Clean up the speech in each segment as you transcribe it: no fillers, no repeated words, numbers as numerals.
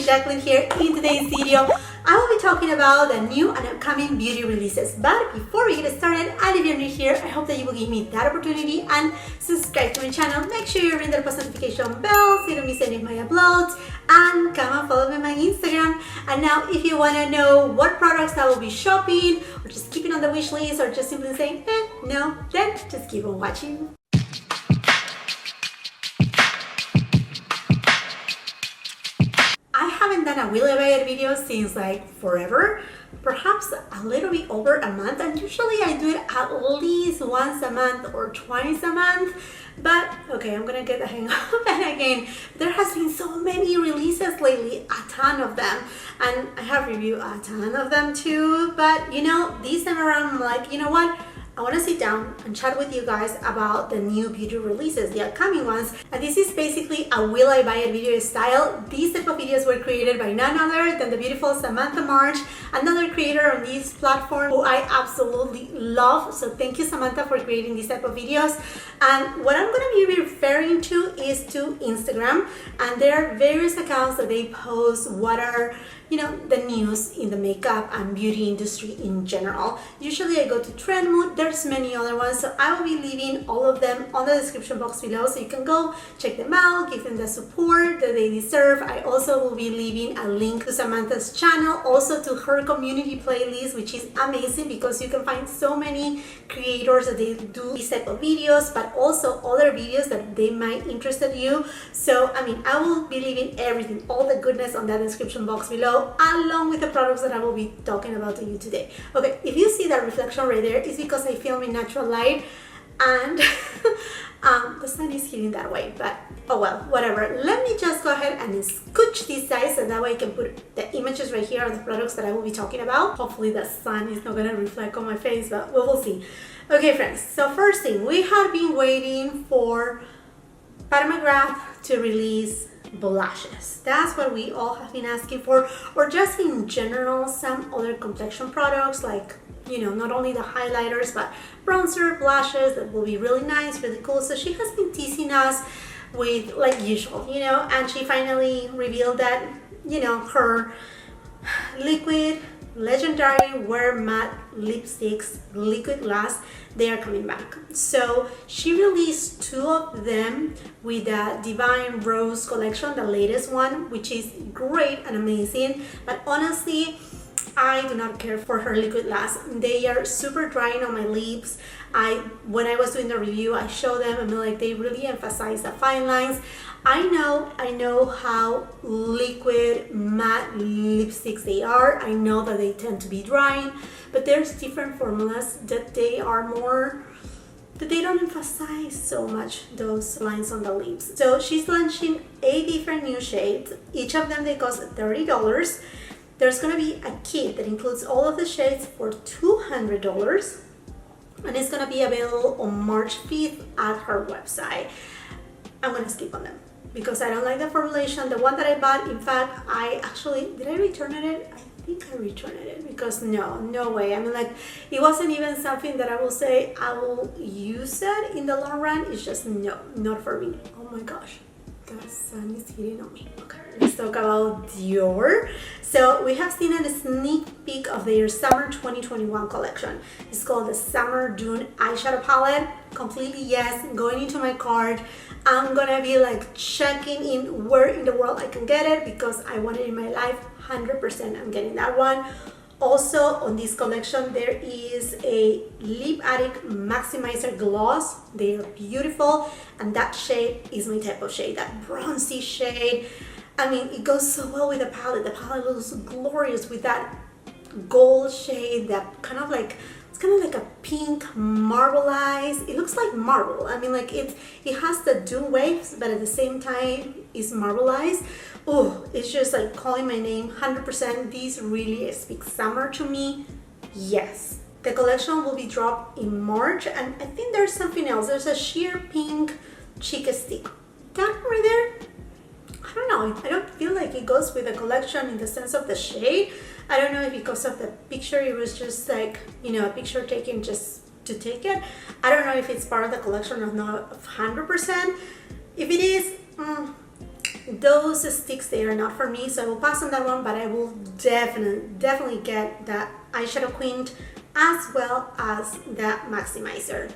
Jaclyn here. In today's video, I will be talking about the new and upcoming beauty releases. But before we get started, and if you're new here, I hope that you will give me that opportunity and subscribe to my channel. Make sure you ring the post notification bell so you don't miss any of my uploads, and come and follow me on my Instagram. And now, if you want to know what products I will be shopping, or just keeping on the wish list, or just simply saying, no, then just keep on watching. I haven't done a Will I Buy It video since like forever, perhaps a little bit over a month, and usually I do it at least once a month or twice a month. But okay, I'm gonna get the hang of it again. There has been so many releases lately, a ton of them, and I have reviewed a ton of them too. But you know, this time around I'm like, you know what, I want to sit down and chat with you guys about the new beauty releases, the upcoming ones. And this is basically a Will I Buy It video style. These type of videos were created by none other than the beautiful Samantha March, another creator on this platform who I absolutely love. So thank you, Samantha, for creating these type of videos. And what I'm going to be referring to is to Instagram, and there are various accounts that they post what are, you know, the news in the makeup and beauty industry in general. Usually I go to Trendmood. There's many other ones, so I will be leaving all of them on the description box below, so you can go check them out, give them the support that they deserve. I also will be leaving a link to Samantha's channel, also to her community playlist, which is amazing because you can find so many creators that they do these type of videos, but also other videos that they might interest you. So I mean, I will be leaving everything, all the goodness on that description box below, along with the products that I will be talking about to you today. Okay, if you see that reflection right there, it's because I film in natural light and the sun is hitting that way, but oh well, whatever. Let me just go ahead and scooch this side so that way I can put the images right here of the products that I will be talking about. Hopefully the sun is not going to reflect on my face, but we will see. Okay friends, so first thing, we have been waiting for McGrath to release blushes. That's what we all have been asking for, or just in general some other complexion products, like, you know, not only the highlighters but bronzer, blushes that will be really nice, really cool. So she has been teasing us with, like usual, you know, and she finally revealed that, you know, her liquid legendary wear matte lipsticks, LiquidLust, they are coming back. So she released two of them with the Divine Rose collection, the latest one, which is great and amazing. But honestly, I do not care for her LiquidLust. They are super drying on my lips. When I was doing the review, I showed them and like they really emphasize the fine lines. I know how liquid matte lipsticks they are. I know that they tend to be drying, but there's different formulas that they are more, that they don't emphasize so much those lines on the lips. So she's launching 8 different new shades. Each of them, they cost $30. There's gonna be a kit that includes all of the shades for $200, and it's gonna be available on March 5th at her website. I'm gonna skip on them because I don't like the formulation. The one that I bought, in fact, did I return it? I think I returned it because no way. I mean, like, it wasn't even something that I will say I will use it in the long run. It's just no, not for me. Oh my gosh, the sun is hitting on me. Okay, let's talk about Dior. So we have seen a sneak peek of their summer 2021 collection. It's called the Summer Dune eyeshadow palette. Completely yes, going into my cart. I'm gonna be like checking in where in the world I can get it because I want it in my life. 100% I'm getting that one. Also on this collection there is a Lip Addict Maximizer Gloss. They are beautiful, and that shade is my type of shade, that bronzy shade. I mean, it goes so well with the palette. The palette looks glorious with that gold shade, that kind of like, it's kind of like a pink marbleized. It looks like marble. I mean, like it has the DUNE waves, but at the same time it's marbleized. Oh, it's just like calling my name. 100%. These really speak summer to me. Yes. The collection will be dropped in March, and I think there's something else. There's a sheer pink Chica stick. That right there, I don't know. I don't feel like it goes with the collection in the sense of the shade. I don't know if because of the picture it was just like, you know, a picture taken just to take it. I don't know if it's part of the collection or not 100%. If it is, those sticks, they are not for me, so I will pass on that one, but I will definitely get that eyeshadow queen as well as the maximizer.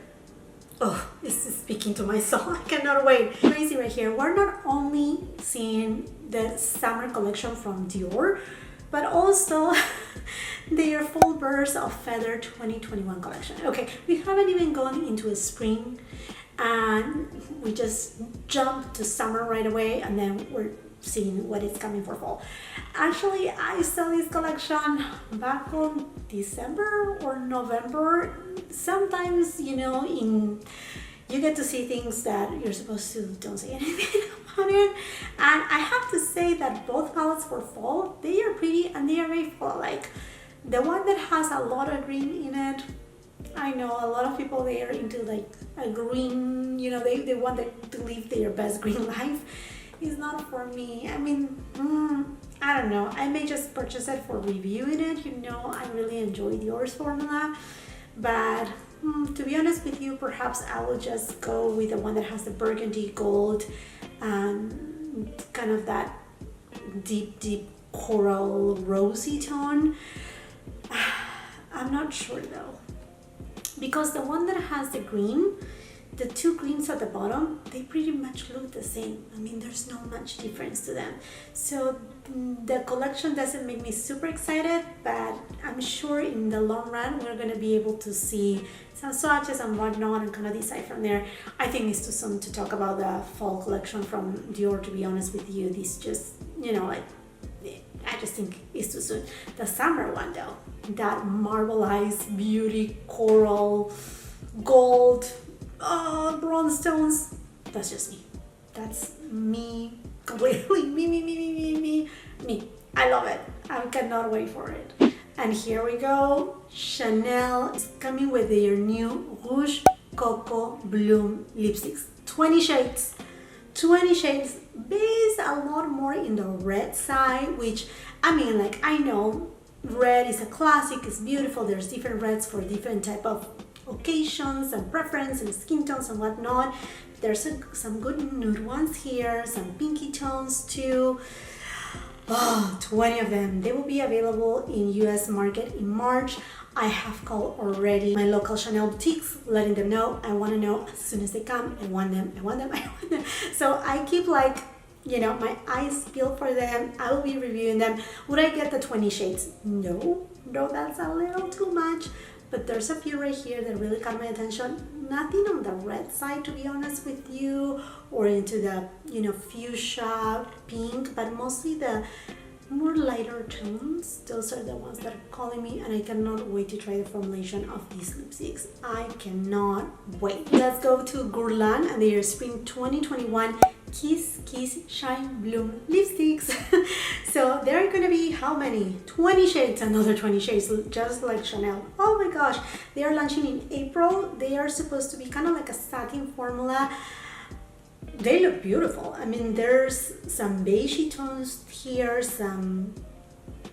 Oh, this is speaking to my soul. I cannot wait. Crazy right here. We're not only seeing the summer collection from Dior, but also their full burst of Feather 2021 collection. Okay, we haven't even gone into a spring, and we just jumped to summer right away, and then we're seeing what is coming for fall. Actually, I saw this collection back on December or November. Sometimes, you know, you get to see things that you're supposed to don't say anything about it. And I have to say that both palettes for fall, they are pretty and they are very fall. Like the one that has a lot of green in it, I know a lot of people, they are into like a green, you know, they want to live their best green life. It's not for me. I mean, I don't know. I may just purchase it for reviewing it. You know, I really enjoy Dior's formula. But to be honest with you, perhaps I will just go with the one that has the burgundy gold, kind of that deep coral rosy tone. I'm not sure though, because the one that has the green, the two greens at the bottom, they pretty much look the same. I mean, there's not much difference to them. So the collection doesn't make me super excited, but I'm sure in the long run, we're gonna be able to see some swatches and whatnot and kind of decide from there. I think it's too soon to talk about the fall collection from Dior, to be honest with you. This just, you know, like, I just think it's too soon. The summer one though, that marbleized beauty, coral, gold, bronze stones, that's just me. That's me completely. Me. I love it. I cannot wait for it. And here we go. Chanel is coming with their new Rouge Coco Bloom lipsticks. 20 shades. 20 shades. Based a lot more in the red side, which, I mean, like, I know red is a classic, it's beautiful. There's different reds for different type of occasions and preference and skin tones and whatnot. There's some good nude ones here, some pinky tones too. 20 of them. They will be available in US market in March. I have called already my local Chanel boutiques, letting them know I want to know as soon as they come. I want them. So I keep, like, you know, my eyes peeled for them. I will be reviewing them. Would I get the 20 shades? No, that's a little too much. But there's a few right here that really caught my attention. Nothing on the red side, to be honest with you, or into the, you know, fuchsia pink, but mostly the more lighter tones. Those are the ones that are calling me, and I cannot wait to try the formulation of these lipsticks. I cannot wait. Let's go to Guerlain and their spring 2021 Kiss Shine Bloom lipsticks. So there are gonna be how many? 20 shades, another 20 shades, just like Chanel. Oh my gosh, they are launching in April. They are supposed to be kind of like a satin formula. They look beautiful. I mean, there's some beigey tones here, some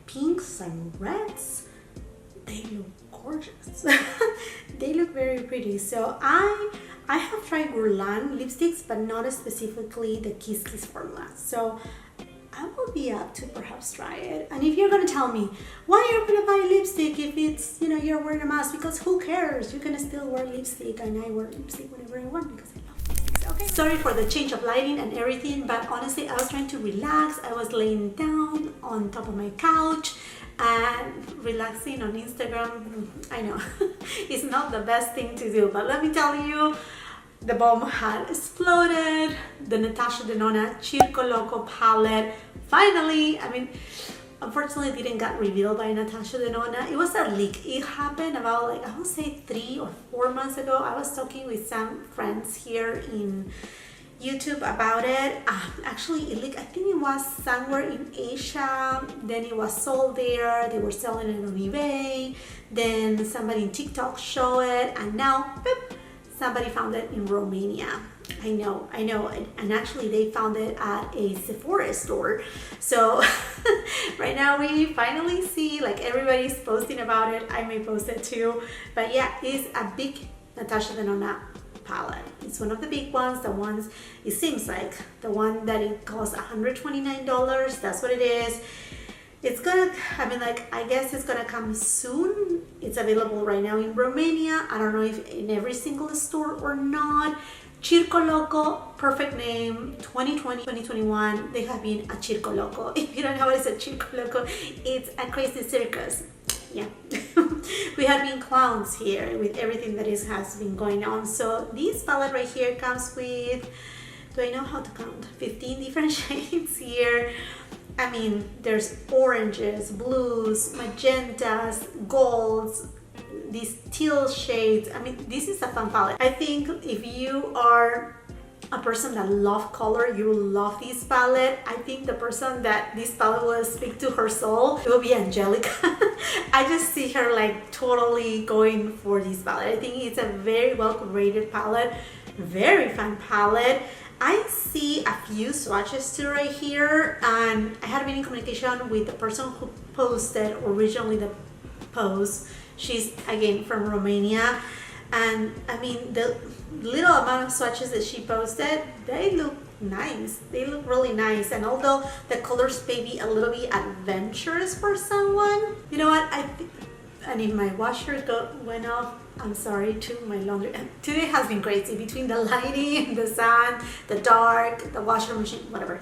pinks, some reds. They look gorgeous. They look very pretty. So I have tried Guerlain lipsticks, but not specifically the Kiss formula. So I will be up to perhaps try it. And if you're gonna tell me why you're gonna buy lipstick if it's, you know, you're wearing a mask, because who cares? You can still wear lipstick, and I wear lipstick whenever I want because I love lipsticks. Okay. Sorry for the change of lighting and everything, but honestly, I was trying to relax. I was laying down on top of my couch and relaxing on Instagram. I know it's not the best thing to do, but let me tell you, the bomb had exploded. The NATASHA DENONA CIRCO LOCO palette finally, I mean, unfortunately didn't get revealed by NATASHA DENONA. It was a leak. It happened about, like, I would say 3 or 4 months ago. I was talking with some friends here in YouTube about it. Actually, it leaked. I think it was somewhere in Asia. Then it was sold there. They were selling it on eBay. Then somebody in TikTok showed it, and now, boop, somebody found it in Romania. I know, and actually they found it at a Sephora store. So right now we finally see, like, everybody's posting about it. I may post it too, but yeah, it's a big NATASHA DENONA palette. It's one of the big ones, the ones, it seems like, the one that it costs $129, that's what it is. It's gonna, I mean, like, I guess it's gonna come soon. It's available right now in Romania. I don't know if in every single store or not. Circo Loco, perfect name, 2020, 2021, they have been a Circo Loco. If you don't know what is a Circo Loco, it's a crazy circus. Yeah, we have been clowns here with everything that has been going on. So this palette right here comes with, do I know how to count? 15 different shades here. I mean, there's oranges, blues, magentas, golds, these teal shades. I mean, this is a fun palette. I think if you are a person that loves color, you will love this palette. I think the person that this palette will speak to her soul, it will be Angelica. I just see her like totally going for this palette. I think it's a very well rated palette, very fun palette. I see a few swatches too right here, and I had been in communication with the person who posted originally the post. She's again from Romania, and I mean the little amount of swatches that she posted, they look nice. They look really nice, and although the colors may be a little bit adventurous for someone, you know what, and if my washer went off, I'm sorry to my laundry. Today has been crazy between the lighting, the sun, the dark, the washer machine, whatever.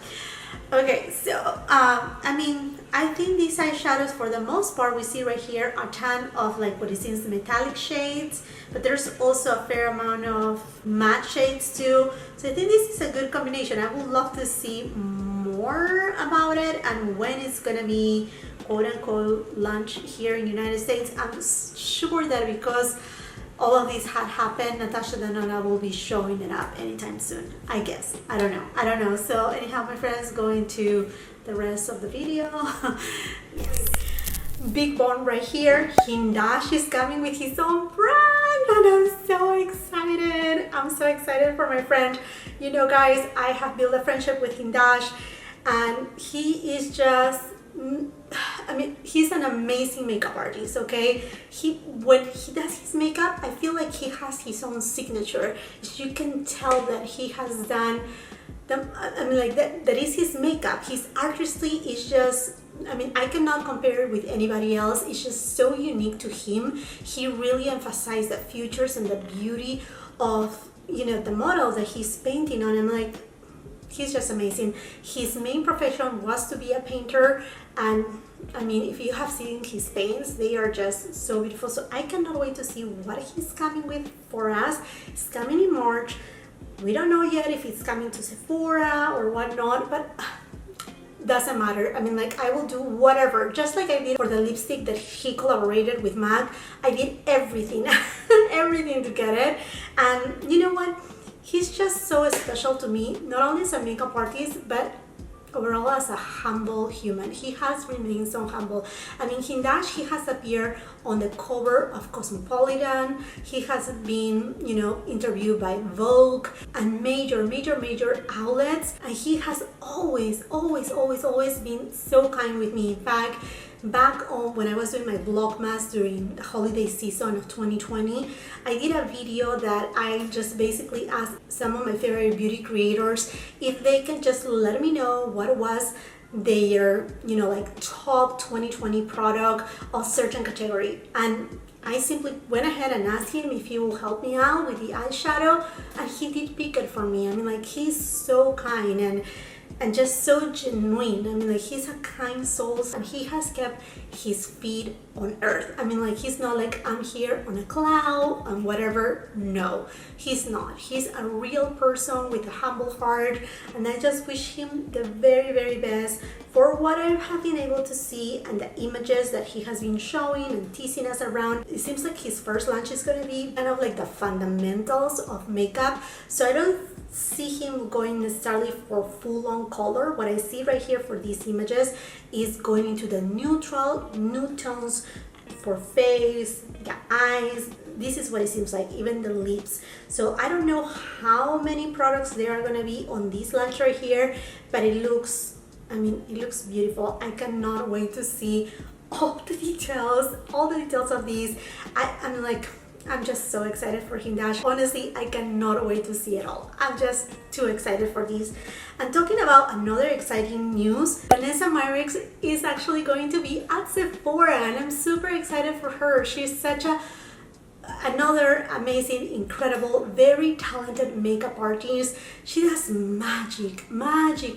Okay, so I mean, I think these eyeshadows for the most part we see right here a ton of like what it seems metallic shades, but there's also a fair amount of matte shades too. So I think this is a good combination. I would love to see more about it and when it's gonna be quote-unquote launch here in the United States. I'm sure that because all of this had happened, Natasha Denona will be showing it up anytime soon, I guess. I don't know. So anyhow, my friends, going to the rest of the video. Yes. Big bomb right here. Hindash is coming with his own brand, and I'm so excited. I'm so excited for my friend. You know, guys, I have built a friendship with Hindash, and he is just, I mean, he's an amazing makeup artist, okay? When he does his makeup, I feel like he has his own signature. You can tell that he has done, I mean, like that is his makeup. His artistry is just, I mean, I cannot compare it with anybody else. It's just so unique to him. He really emphasized the features and the beauty of, you know, the models that he's painting on. And like, he's just amazing. His main profession was to be a painter, and I mean, if you have seen his paints, they are just so beautiful. So I cannot wait to see what he's coming with for us. It's coming in March. We don't know yet if it's coming to Sephora or whatnot, but doesn't matter. I mean, like, I will do whatever, just like I did for the lipstick that he collaborated with MAC. I did everything everything to get it. And you know what, he's just so special to me, not only as a makeup artist, but overall as a humble human. He has remained so humble. I mean, Hindash, he has appeared on the cover of Cosmopolitan. He has been, you know, interviewed by Vogue and major outlets, and he has always been so kind with me. In fact, back on when I was doing my Vlogmas during the holiday season of 2020, I did a video that I just basically asked some of my favorite beauty creators if they can just let me know what was their, you know, like top 2020 product of certain category. And I simply went ahead and asked him if he will help me out with the eyeshadow, and he did pick it for me. I mean, like, he's so kind and just so genuine. I mean, like, he's a kind soul, and he has kept his feet on earth. I mean, like, he's not like, I'm here on a cloud and whatever. No, he's not. He's a real person with a humble heart, and I just wish him the very best for what I have been able to see and the images that he has been showing and teasing us around. It seems like his first launch is going to be kind of like the fundamentals of makeup, so I don't see him going necessarily for full-on color. What I see right here for these images is going into the neutral nude tones for face, the eyes. This is what it seems like, even the lips. So I don't know how many products there are going to be on this launch right here, but it looks, I mean, it looks beautiful. I cannot wait to see all the details of these. I'm like, I'm just so excited for Hindash. Honestly, I cannot wait to see it all. I'm just too excited for this. And talking about another exciting news, Danessa Myricks is actually going to be at Sephora, and I'm super excited for her. She's such another amazing, incredible, very talented makeup artist. She does magic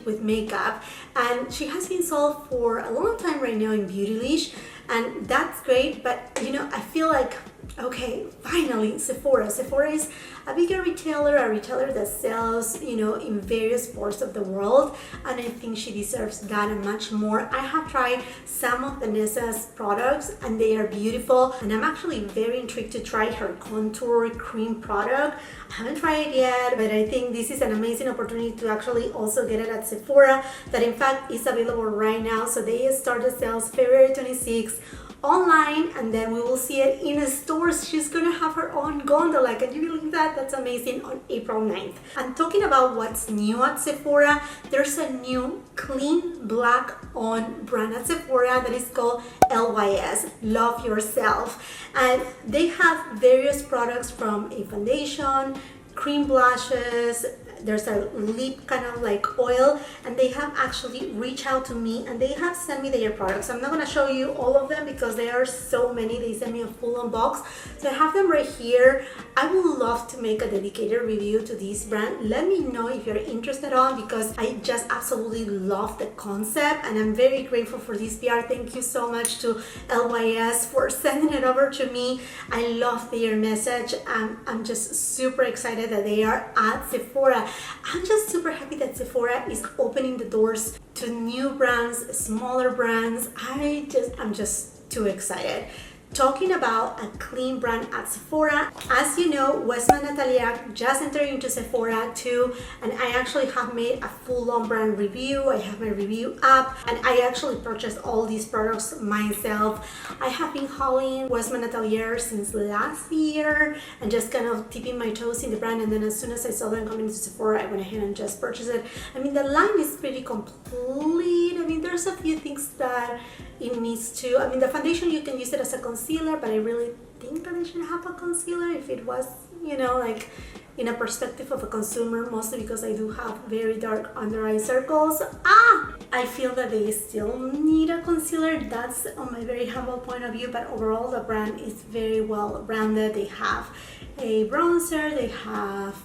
with makeup, and she has been sold for a long time right now in Beautylish, and that's great. But you know, I feel like, okay, finally Sephora is a bigger retailer, a retailer that sells, you know, in various parts of the world, and I think she deserves that and much more. I have tried some of Danessa's products and they are beautiful, and I'm actually very intrigued to try her contour cream product. I haven't tried it yet, but I think this is an amazing opportunity to actually also get it at Sephora, that in fact is available right now. So they start the sales February 26th online, and then we will see it in the stores. She's gonna have her own gondola. Can you believe that? That's amazing, on April 9th. And talking about what's new at Sephora, there's a new clean black on brand at Sephora that is called LYS, Love Yourself, and they have various products from a foundation, cream blushes, there's a lip kind of like oil, and they have actually reached out to me and they have sent me their products. I'm not going to show you all of them because there are so many. They sent me a full-on box, so I have them right here. I would love to make a dedicated review to this brand. Let me know if you're interested on, because I just absolutely love the concept and I'm very grateful for this PR. Thank you so much to LYS for sending it over to me. I love their message. I'm just super excited that they are at Sephora. I'm just super happy that Sephora is opening the doors to new brands, smaller brands. I'm just too excited. Talking about a clean brand at Sephora, as you know, WESTMAN ATELIER just entered into Sephora too, and I actually have made a full-on brand review. I have my review up, and I actually purchased all these products myself. I have been hauling WESTMAN ATELIER since last year and just kind of tipping my toes in the brand, and then as soon as I saw them coming to Sephora, I went ahead and just purchased it. I mean, the line is pretty complete. I mean, there's a few things that it needs to, I mean, the foundation, you can use it as a concealer, but I really think that I should have a concealer if it was, you know, like in a perspective of a consumer, mostly because I do have very dark under eye circles. I feel that they still need a concealer. That's on my very humble point of view, but overall the brand is very well rounded. They have a bronzer, they have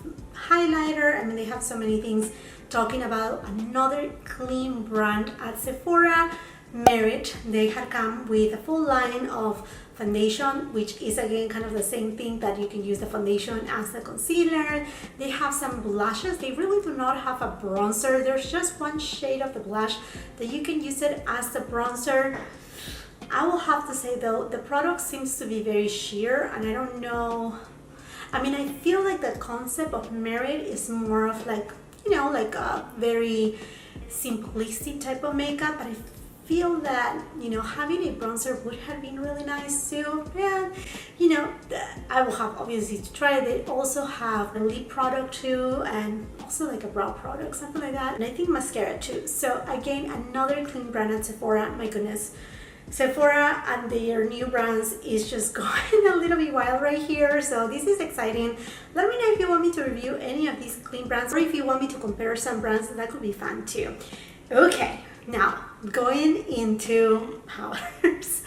highlighter, I mean, they have so many things. Talking about another clean brand at Sephora, Myricks, they had come with a full line of foundation, which is again kind of the same thing, that you can use the foundation as a concealer. They have some blushes. They really do not have a bronzer. There's just one shade of the blush that you can use it as a bronzer. I will have to say though, the product seems to be very sheer, and I don't know, I mean, I feel like the concept of Myricks is more of like, you know, like a very simplistic type of makeup, but I feel that, you know, having a bronzer would have been really nice too. And you know, I will have obviously to try it. They also have a lip product too, and also like a brow product, something like that, and I think mascara too. So again, another clean brand at Sephora. My goodness, Sephora and their new brands is just going a little bit wild right here, so this is exciting. Let me know if you want me to review any of these clean brands, or if you want me to compare some brands. That could be fun too. Okay, now going into powders.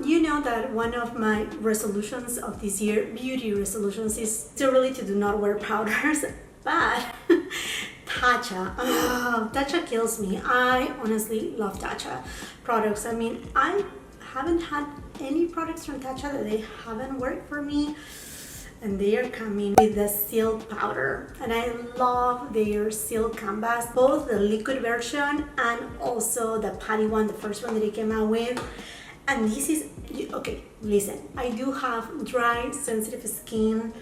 You know that one of my resolutions of this year, beauty resolutions, is to really do not wear powders, but Tatcha, Tatcha kills me. I honestly love Tatcha products. I mean, I haven't had any products from Tatcha that they haven't worked for me, and they are coming with the silk powder, and I love their silk canvas, both the liquid version and also the patty one, the first one that they came out with. And this is, okay, listen, I do have dry, sensitive skin,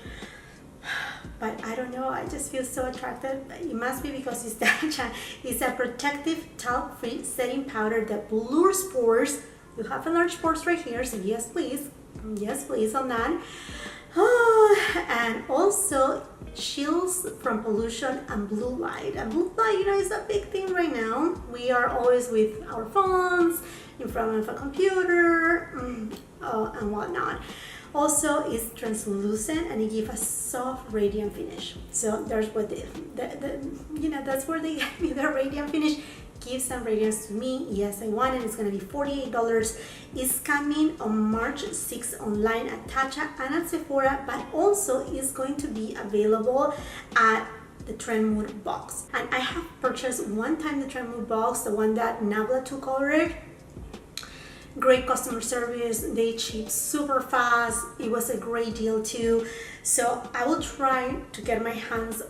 but I don't know, I just feel so attracted. It must be because it's Tatcha. It's a protective talc-free setting powder that blurs pores. You have enlarged pores right here, so yes please on that. And also shields from pollution and blue light. And blue light, you know, is a big thing right now. We are always with our phones, in front of a computer, and whatnot. Also, it's translucent and it gives a soft radiant finish. So there's what that's where they give me the radiant finish. Give some radiance to me. Yes, I want it. It's gonna be $48. It's coming on March 6th online at Tatcha and at Sephora, but also is going to be available at the Trend Mood box. And I have purchased one time the Trend Mood box, the one that Nabla took ordered. Great customer service, they shipped super fast. It was a great deal too. So I will try to get my hands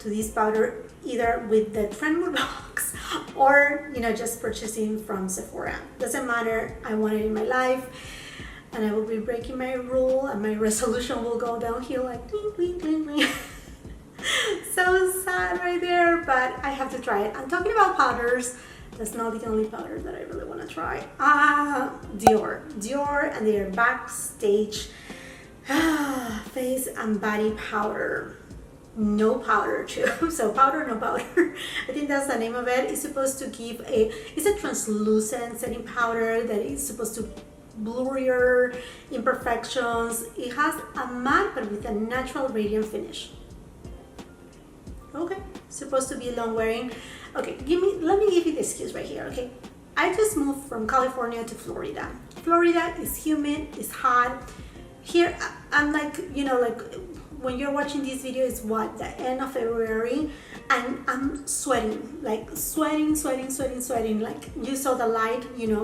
to this powder either with the Trend Mood box or just purchasing from Sephora. Doesn't matter, I want it in my life, and I will be breaking my rule and my resolution will go downhill like ding, ding, ding, ding. So sad right there, but I have to try it. I'm talking about powders. That's not the only powder that I really want to try. Dior and their Backstage face and body powder. No powder too. So powder, no powder. I think that's the name of it. It's supposed to give it's a translucent setting powder that is supposed to blur your imperfections. It has a matte but with a natural radiant finish. Okay, supposed to be long wearing. Okay, let me give you the excuse right here. Okay, I just moved from California to Florida. Florida is humid, it's hot. Here I'm like, like when you're watching this video, it's the end of February, and I'm sweating, like sweating. Like you saw the light,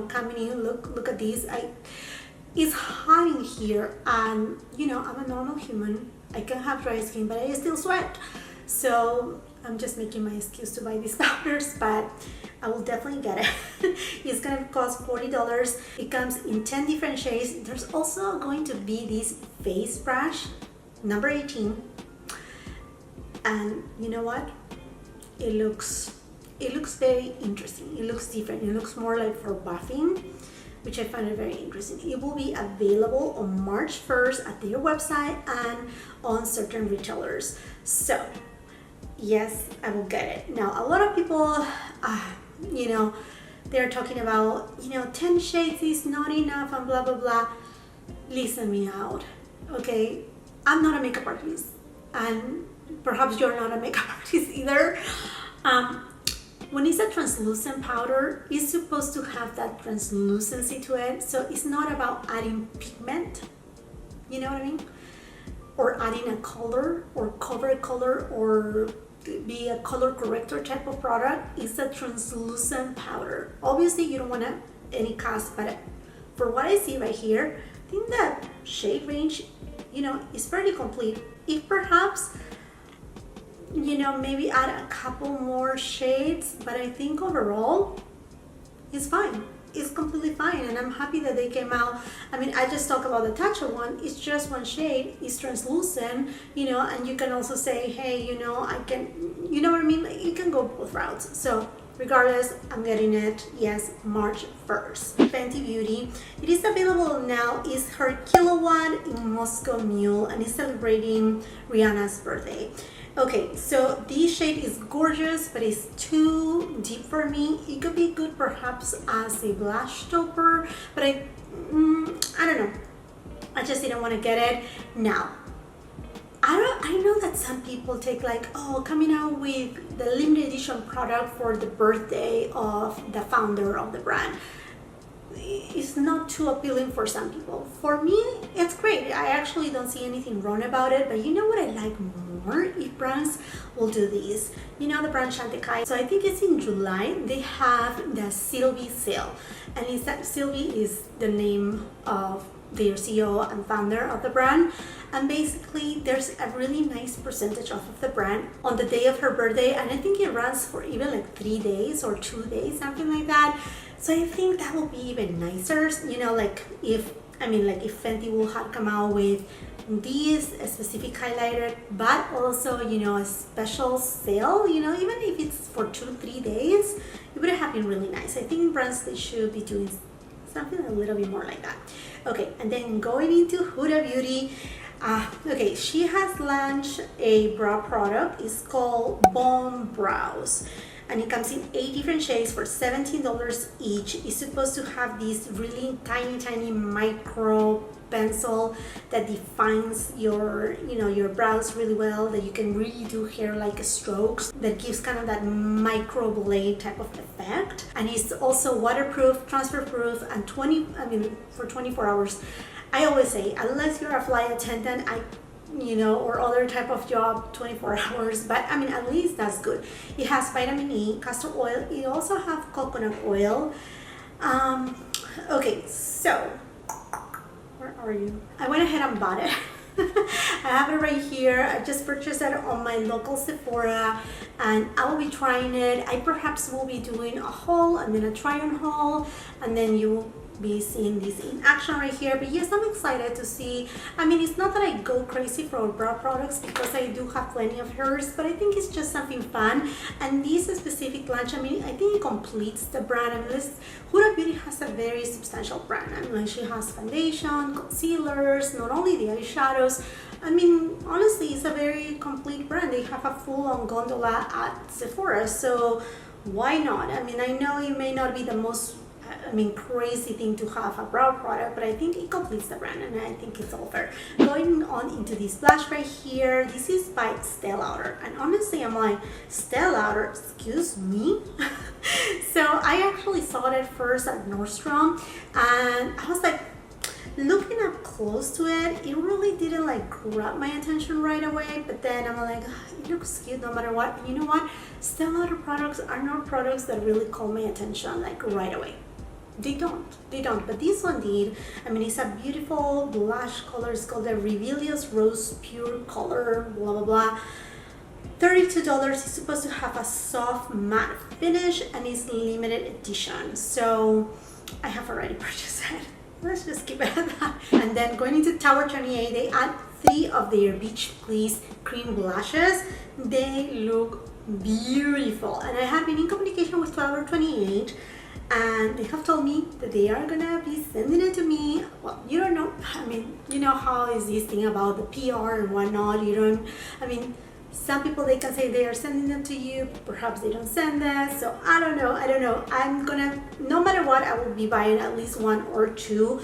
coming in. Look at this. It's hot in here, and I'm a normal human. I can have dry skin, but I still sweat. So I'm just making my excuse to buy these powders, but I will definitely get it. It's gonna cost $40. It comes in 10 different shades. There's also going to be this face brush, number 18. And you know what? It looks very interesting. It looks different. It looks more like for buffing, which I find it very interesting. It will be available on March 1st at their website and on certain retailers. So yes, I will get it. Now, a lot of people, they're talking about, 10 shades is not enough and blah, blah, blah. Listen me out, okay? I'm not a makeup artist, and perhaps you're not a makeup artist either. When it's a translucent powder, it's supposed to have that translucency to it. So it's not about adding pigment, you know what I mean? Or adding a color or cover color or be a color corrector type of product. It's a translucent powder. Obviously you don't want any cast, but for what I see right here, I think that shade range, is fairly complete. If perhaps, maybe add a couple more shades, but I think overall it's fine. It's completely fine, and I'm happy that they came out. I mean, I just talked about the Tatcha one. It's just one shade. It's translucent, and you can also say, hey, I can, what I mean? Like, you can go both routes. So regardless, I'm getting it, yes, March 1st. Fenty Beauty. It is available now. It's her Kilowatt in Moscow Mule, and it's celebrating Rihanna's birthday. Okay, so this shade is gorgeous, but it's too deep for me. It could be good perhaps as a blush topper, but I don't know. I just didn't want to get it. Now, I know that some people take like, coming out with the limited edition product for the birthday of the founder of the brand. It's not too appealing for some people. For me, it's great. I actually don't see anything wrong about it, but you know what I like more? If brands will do this. The brand Chantecaille. So I think it's in July. They have the Sylvie sale, and it's that Sylvie is the name of their CEO and founder of the brand, and basically there's a really nice percentage off of the brand on the day of her birthday, and I think it runs for even like 3 days or 2 days, something like that. So I think that will be even nicer, like if Fenty will have come out with this specific highlighter, but also, a special sale, even if it's for 2-3 days, it would have been really nice. I think brands, they should be doing something a little bit more like that. Okay, and then going into Huda Beauty. Okay, she has launched a brow product. It's called Bone Brows. and it comes in 8 different shades for $17 each. It's supposed to have this really tiny micro pencil that defines your, you know, your brows really well, that you can really do hair like strokes, that gives kind of that micro blade type of effect. And it's also waterproof, transfer proof, and for 24 hours. I always say, unless you're a flight attendant, you know, or other type of job, 24 hours, but I mean, at least that's good. It has vitamin E, castor oil. It also have coconut oil. Okay, so where are you? I went ahead and bought it. I have it right here. I just purchased it on my local Sephora, and I will be trying it. I perhaps will be doing a haul and then a try on haul, and then you will be seeing this in action right here. But yes, I'm excited to see. I mean, it's not that I go crazy for brow products because I do have plenty of hers, but I think it's just something fun. And this specific launch, I mean, I think it completes the brand. I mean, Huda Beauty has a very substantial brand. I mean, like, she has foundation, concealers, not only the eyeshadows. I mean, honestly, it's a very complete brand. They have a full-on gondola at Sephora, so why not? I mean, I know it may not be the most crazy thing to have a brow product, but I think it completes the brand, and I think it's all fair. Going on into this blush right here, this is by Estée Lauder, and honestly, I'm like, Estée Lauder, excuse me? So I actually saw it first at Nordstrom, and I was like, looking up close to it, it really didn't like grab my attention right away, but then I'm like, it looks cute no matter what. And you know what? Estée Lauder products are not products that really call my attention like right away. They don't, but this one did. I mean, it's a beautiful blush color. It's called the Rebellious Rose Pure Color, blah, blah, blah. $32. It's supposed to have a soft matte finish, and it's limited edition. So I have already purchased it. Let's just keep it at that. And then going into Tower 28, they add 3 of their Beach Please cream blushes. They look beautiful. And I have been in communication with Tower 28, and they have told me that they are gonna be sending it to me. Well, you don't know, I mean, you know how is this thing about the PR and whatnot. You don't, I mean, some people, they can say they are sending them to you, perhaps they don't send that. So I don't know. I'm gonna, no matter what, I will be buying at least 1 or 2.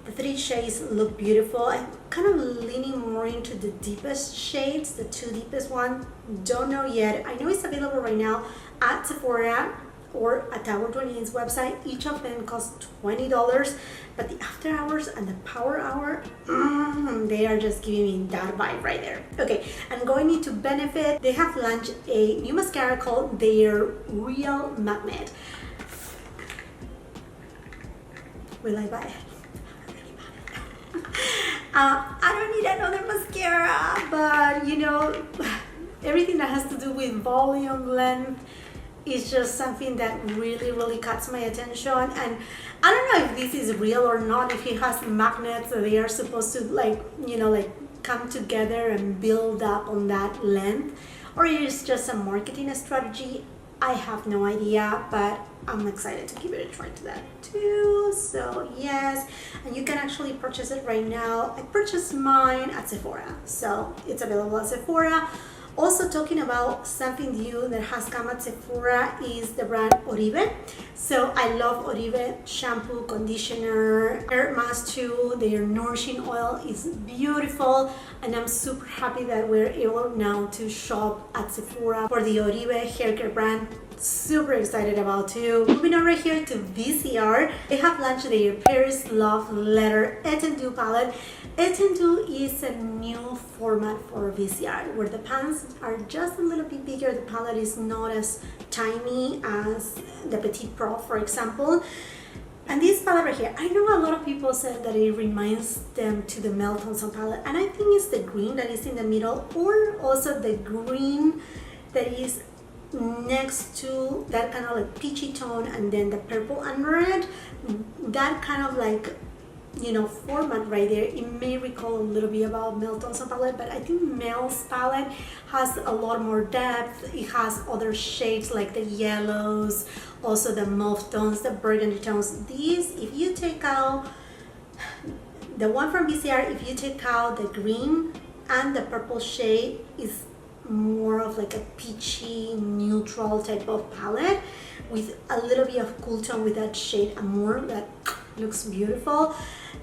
The 3 shades look beautiful. I'm kind of leaning more into the deepest shades, the 2 deepest ones. Don't know yet. I know it's available right now at Sephora or at Tower 28's website. Each of them costs $20, but the after hours and the power hour, they are just giving me that vibe right there. Okay, and going into Benefit, they have launched a new mascara called their Real Magnet. Will I buy it? I don't need another mascara, but you know, everything that has to do with volume, length, is just something that really catches my attention. And I don't know if this is real or not, if it has magnets that they are supposed to, like, you know, like come together and build up on that length, or it is just a marketing strategy. I have no idea, but I'm excited to give it a try to that too. So yes, and you can actually purchase it right now. I purchased mine at Sephora, so it's available at Sephora. Also, talking about something new that has come at Sephora is the brand Oribe. So I love Oribe shampoo, conditioner, hair mask too. Their nourishing oil is beautiful, and I'm super happy that we're able now to shop at Sephora for the Oribe hair care brand. Super excited about too. Moving on right here to Viseart, they have launched their Paris Love Letter Étendue palette. Étendue is a new format for Viseart, where the pants are just a little bit bigger. The palette is not as tiny as the Petite Pro, for example. And this palette right here, I know a lot of people said that it reminds them to the Melt on Sun palette, and I think it's the green that is in the middle, or also the green that is next to that kind of like peachy tone, and then the purple under it. That kind of like, you know, format right there, it may recall a little bit about Melt on Sun palette, but I think Mel's palette has a lot more depth. It has other shades like the yellows, also the mauve tones, the burgundy tones. These, if you take out the one from Viseart, if you take out the green and the purple shade, is more of like a peachy neutral type of palette with a little bit of cool tone with that shade Amour that looks beautiful.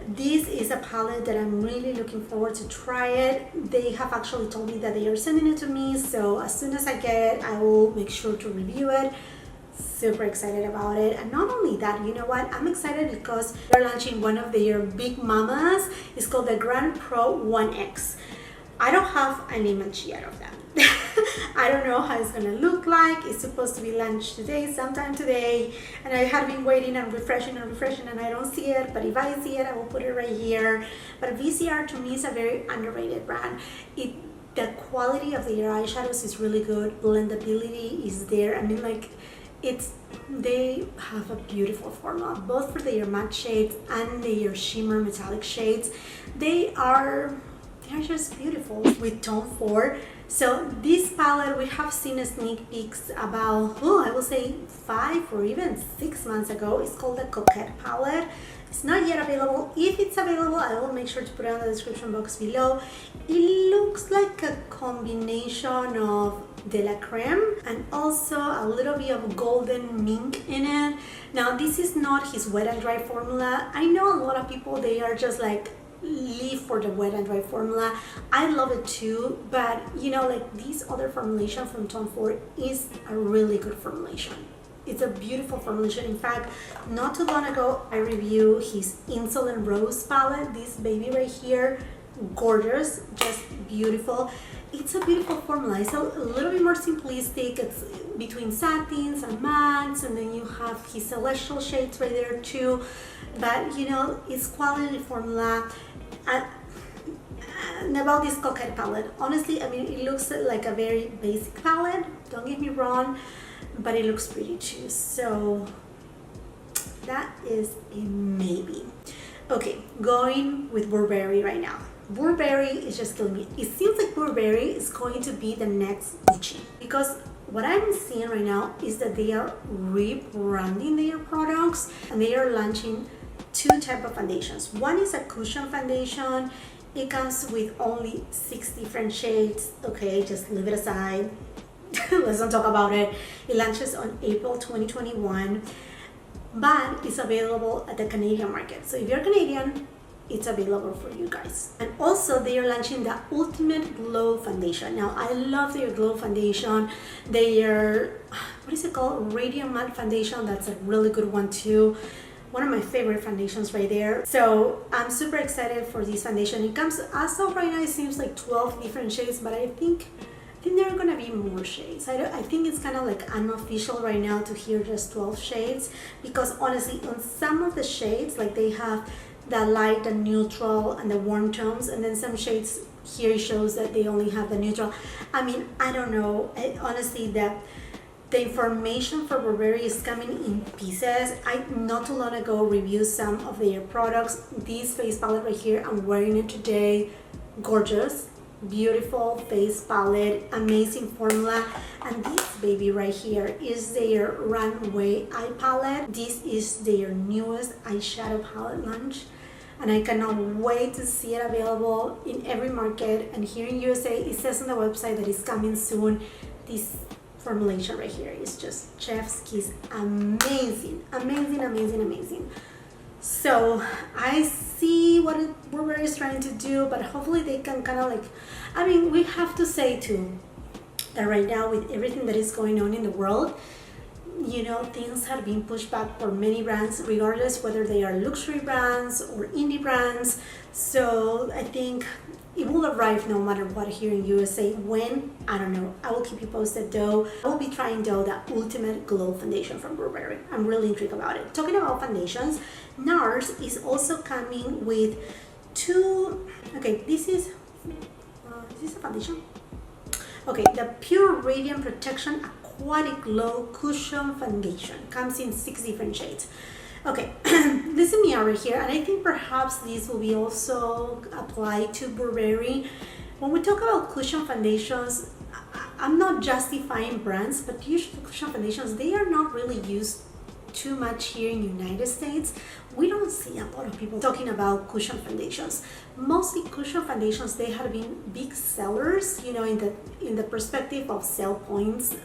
This is a palette that I'm really looking forward to try it. They have actually told me that they are sending it to me, so as soon as I get it, I will make sure to review it. Super excited about it. And not only that, you know what, I'm excited because they're launching one of their big mamas. It's called the Grand Pro 1X. I don't have an image yet of that. I don't know how it's gonna look like. It's supposed to be launched today, sometime today, and I have been waiting and refreshing and I don't see it, but if I see it, I will put it right here. But Viseart to me is a very underrated brand. The quality of their eyeshadows is really good. Blendability is there. I mean, like, they have a beautiful formula, both for their matte shades and their shimmer metallic shades. They're just beautiful with Tom Ford. So this palette, we have seen sneak peeks about, I will say 5 or even 6 months ago. It's called the Coquette palette. It's not yet available. If it's available, I will make sure to put it in the description box below. It looks like a combination of de la creme and also a little bit of golden mink in it. Now, this is not his wet and dry formula. I know a lot of people, they are just like, leave for the wet and dry formula. I love it too, but you know, like this other formulation from Tom Ford is a really good formulation. It's a beautiful formulation. In fact, not too long ago, I reviewed his Insolent Rose palette. This baby right here, gorgeous, just beautiful. It's a beautiful formula. It's a little bit more simplistic. It's between satins and mattes, and then you have his celestial shades right there too. But you know, it's quality formula. And about this Coquette palette, honestly, I mean, it looks like a very basic palette, don't get me wrong, but it looks pretty too. So that is a maybe. Okay, going with Burberry right now. Burberry is just killing me. It seems like Burberry is going to be the next Gucci, because what I'm seeing right now is that they are rebranding their products and they are launching 2 types of foundations. One is a cushion foundation. It comes with only 6 different shades. Okay, just leave it aside. Let's not talk about it. It launches on April 2021, but it's available at the Canadian market. So if you're Canadian, it's available for you guys. And also they are launching the Ultimate Glow Foundation. Now, I love their Glow Foundation. Their, what is it called? Radiant Matte Foundation. That's a really good one too. One of my favorite foundations right there. So I'm super excited for this foundation. It comes, as of right now, it seems like 12 different shades, but I think there are gonna be more shades. I think it's kind of like unofficial right now to hear just 12 shades, because honestly, on some of the shades, like they have the light, the neutral, and the warm tones, and then some shades here shows that they only have the neutral. I mean, I don't know. Honestly, the information for Burberry is coming in pieces. I not too long ago reviewed some of their products. This face palette right here, I'm wearing it today. Gorgeous, beautiful face palette, amazing formula. And this baby right here is their Runway Eye Palette. This is their newest eyeshadow palette launch, and I cannot wait to see it available in every market. And here in USA, it says on the website that it's coming soon. This formulation right here is just chef's kiss. Amazing, amazing, amazing, amazing. So I see what Burberry is trying to do, but hopefully they can kind of like, I mean, we have to say too that right now with everything that is going on in the world, you know, things have been pushed back for many brands, regardless whether they are luxury brands or indie brands. So I think it will arrive no matter what here in USA. When, I don't know. I will keep you posted though. I will be trying though the Ultimate Glow Foundation from Burberry. I'm really intrigued about it. Talking about foundations, NARS is also coming with 2, okay, this is a foundation? Okay, the Pure Radiant Protection Aquatic Glow Cushion Foundation. Comes in 6 different shades. Okay, this is me over here, and I think perhaps this will be also applied to Burberry. When we talk about cushion foundations, I'm not justifying brands, but usually cushion foundations, they are not really used too much here in the United States. We don't see a lot of people talking about cushion foundations. Mostly cushion foundations, they have been big sellers, you know, in the perspective of sell points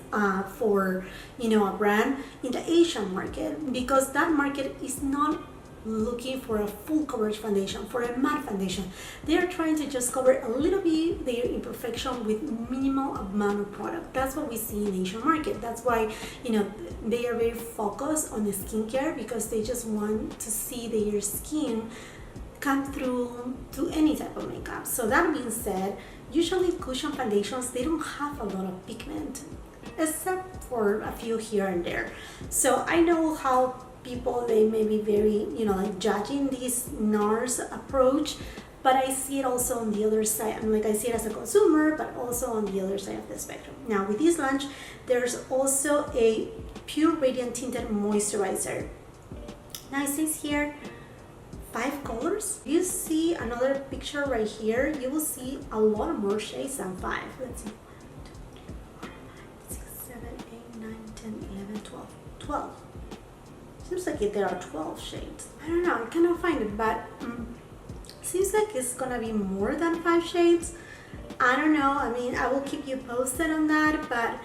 for, you know, a brand in the Asian market, because that market is not looking for a full coverage foundation, for a matte foundation. They are trying to just cover a little bit their imperfection with minimal amount of product. That's what we see in Asian market. That's why, you know, they are very focused on the skincare, because they just want to see their skin come through to any type of makeup. So that being said, usually cushion foundations, they don't have a lot of pigment, except for a few here and there. So I know how people, they may be very, you know, like judging this NARS approach, but I see it also on the other side. I mean, like, I see it as a consumer, but also on the other side of the spectrum. Now with this launch, there's also a pure radiant tinted moisturizer. Now it says here 5 colors. You see another picture right here, you will see a lot more shades than 5. Let's see, 1, 2, 3, 4, 5, 6, 7, 8, 9, 10, 11, 12. 12. Seems like there are 12 shades. I don't know, I cannot find it, but seems like it's gonna be more than 5 shades. I don't know, I mean, I will keep you posted on that, but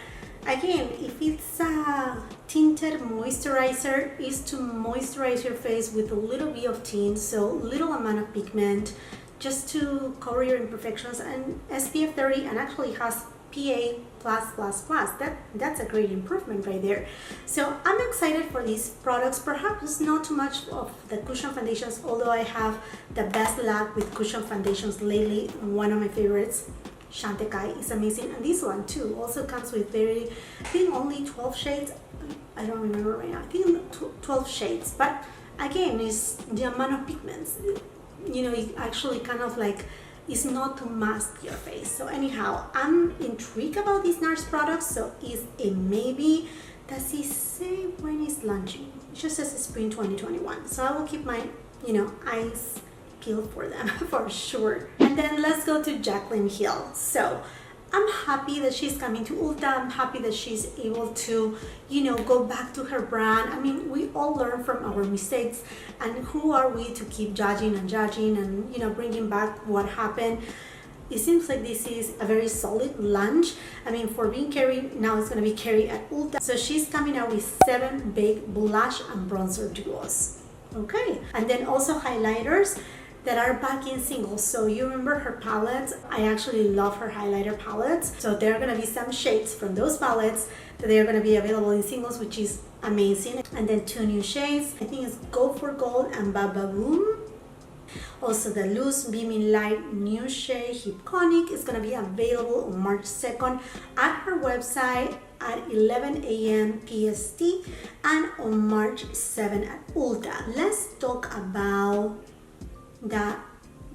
again, if it's a tinted moisturizer, it's to moisturize your face with a little bit of tint, so little amount of pigment, just to cover your imperfections, and SPF 30, and actually has PA+++. That's a great improvement right there. So I'm excited for these products. Perhaps not too much of the cushion foundations, although I have the best luck with cushion foundations lately. One of my favorites, Chantecaille, is amazing, and this one too also comes with very, I think only 12 shades. I don't remember right now. I think 12 shades, but again, it's the amount of pigments. You know, it actually kind of like, is not to mask your face. So anyhow, I'm intrigued about these NARS products, so it's a maybe. Does it say when it's launching? It just says spring 2021. So I will keep my, you know, eyes peeled for them for sure. And then let's go to Jaclyn Hill. So I'm happy that she's coming to Ulta. I'm happy that she's able to, you know, go back to her brand. I mean, we all learn from our mistakes, and who are we to keep judging and, you know, bringing back what happened. It seems like this is a very solid launch. I mean, for being carried, now it's going to be carried at Ulta. So she's coming out with 7 big blush and bronzer duos. Okay, and then also highlighters that are back in singles. So you remember her palettes? I actually love her highlighter palettes. So there are gonna be some shades from those palettes that they're gonna be available in singles, which is amazing. And then 2 new shades. I think it's Gold for Gold and Baba Boom. Also the Loose Beaming Light new shade Hypconic is gonna be available on March 2nd at her website at 11 a.m. PST and on March 7 at Ulta. Let's talk about the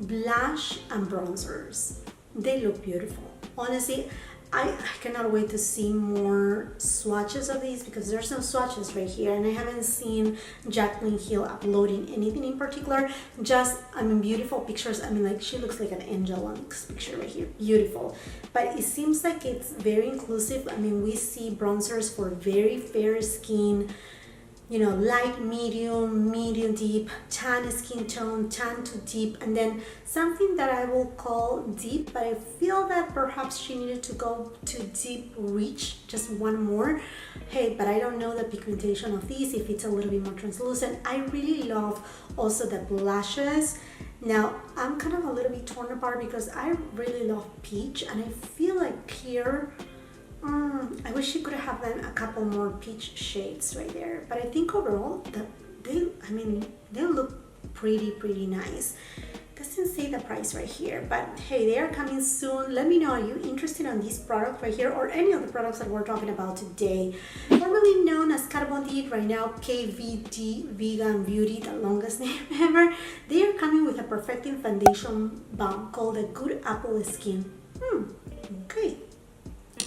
blush and bronzers. They look beautiful. Honestly, I cannot wait to see more swatches of these, because there's no swatches right here, and I haven't seen Jaclyn Hill uploading anything in particular. Just, I mean, beautiful pictures. I mean, like, she looks like an angel on this picture right here. Beautiful. But it seems like it's very inclusive. I mean, we see bronzers for very fair skin, you know, light, medium, medium deep, tan skin tone, tan to deep, and then something that I will call deep, but I feel that perhaps she needed to go to deep reach, just one more. Hey, but I don't know the pigmentation of these, if it's a little bit more translucent. I really love also the blushes. Now, I'm kind of a little bit torn apart because I really love peach, and I feel like here, I wish you could have done a couple more peach shades right there, but I think overall they look pretty nice. Doesn't say the price right here, but hey, they are coming soon. Let me know, are you interested in this product right here or any of the products that we're talking about today? Formerly known as Kat Von D, right now KVD Beauty, the longest name ever. They are coming with a perfecting foundation balm called the Good Apple Skin. Okay.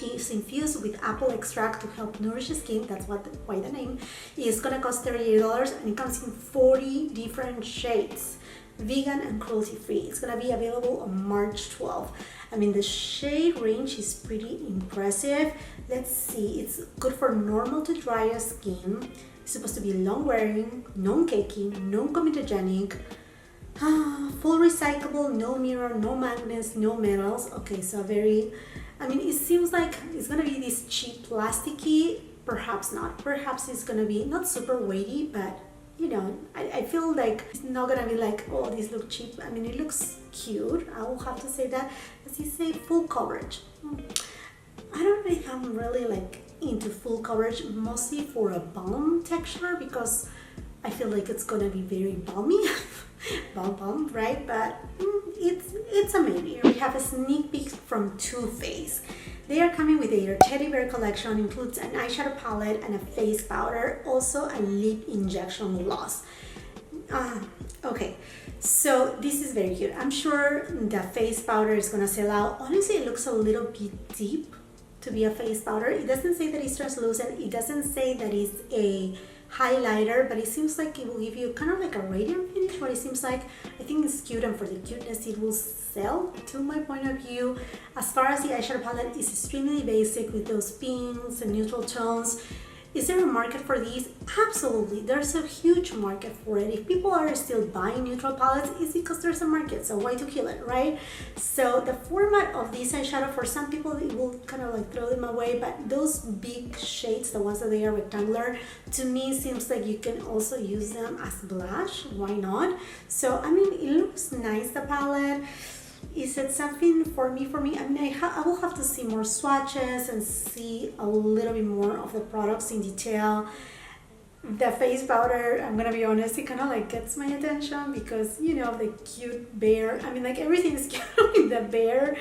It's infused with apple extract to help nourish the skin. That's why the name is gonna cost $38, and it comes in 40 different shades, vegan and cruelty free. It's gonna be available on March 12th. I mean, the shade range is pretty impressive. Let's see, it's good for normal to drier skin, It's supposed to be long wearing, non-caking, non-comedogenic, full recyclable, no mirror, no magnets, no metals. Okay, so very, I mean, it seems like it's gonna be this cheap plasticky. Perhaps not. Perhaps it's gonna be not super weighty, but you know, I feel like it's not gonna be like, oh, these look cheap. I mean, it looks cute. I will have to say that. As you say, full coverage. I don't know if I'm really like into full coverage, mostly for a balm texture, because I feel like it's gonna be very balmy. balm, right? But it's a maybe. We have a sneak peek from Too Faced. They are coming with their teddy bear collection, includes an eyeshadow palette and a face powder, also a lip injection gloss. Okay, so this is very cute. I'm sure the face powder is gonna sell out. Honestly, it looks a little bit deep to be a face powder. It doesn't say that it's translucent. It doesn't say that it's a highlighter, but it seems like it will give you kind of like a radiant finish. What it seems like, I think it's cute, and for the cuteness it will sell, to my point of view. As far as the eyeshadow palette, is extremely basic with those pinks and neutral tones. Is there a market for these? Absolutely, there's a huge market for it. If people are still buying neutral palettes, it's because there's a market, so why to kill it, right? So the format of this eyeshadow, for some people it will kind of like throw them away, but those big shades, the ones that they are rectangular, to me seems like you can also use them as blush. Why not? So I mean, it looks nice, the palette. Is it something for me? I mean, I will have to see more swatches and see a little bit more of the products in detail. The face powder, I'm gonna be honest, it kind of like gets my attention because, you know, the cute bear. I mean, like everything is cute with the bear.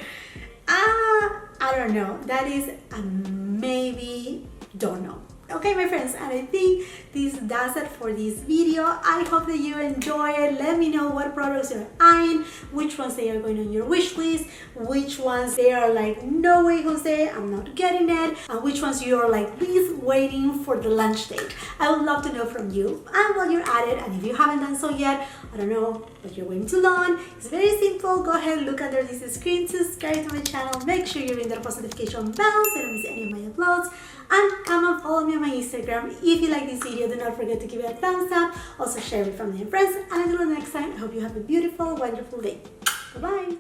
I don't know. That is a maybe, don't know. Okay, my friends, and I think this does it for this video. I hope that you enjoy it. Let me know what products you're eyeing, which ones they are going on your wish list, which ones they are like, no way, Jose, I'm not getting it, and which ones you are like, please waiting for the launch date. I would love to know from you. And while you're at it, and if you haven't done so yet, I don't know what you're waiting to learn. It's very simple. Go ahead, look under this screen, subscribe to my channel, make sure you're in the post notification bell so you don't miss any of my uploads, and come and follow me on my Instagram. If you like this video, do not forget to give it a thumbs up. Also share it with family and friends. And until next time, I hope you have a beautiful, wonderful day. Bye-bye.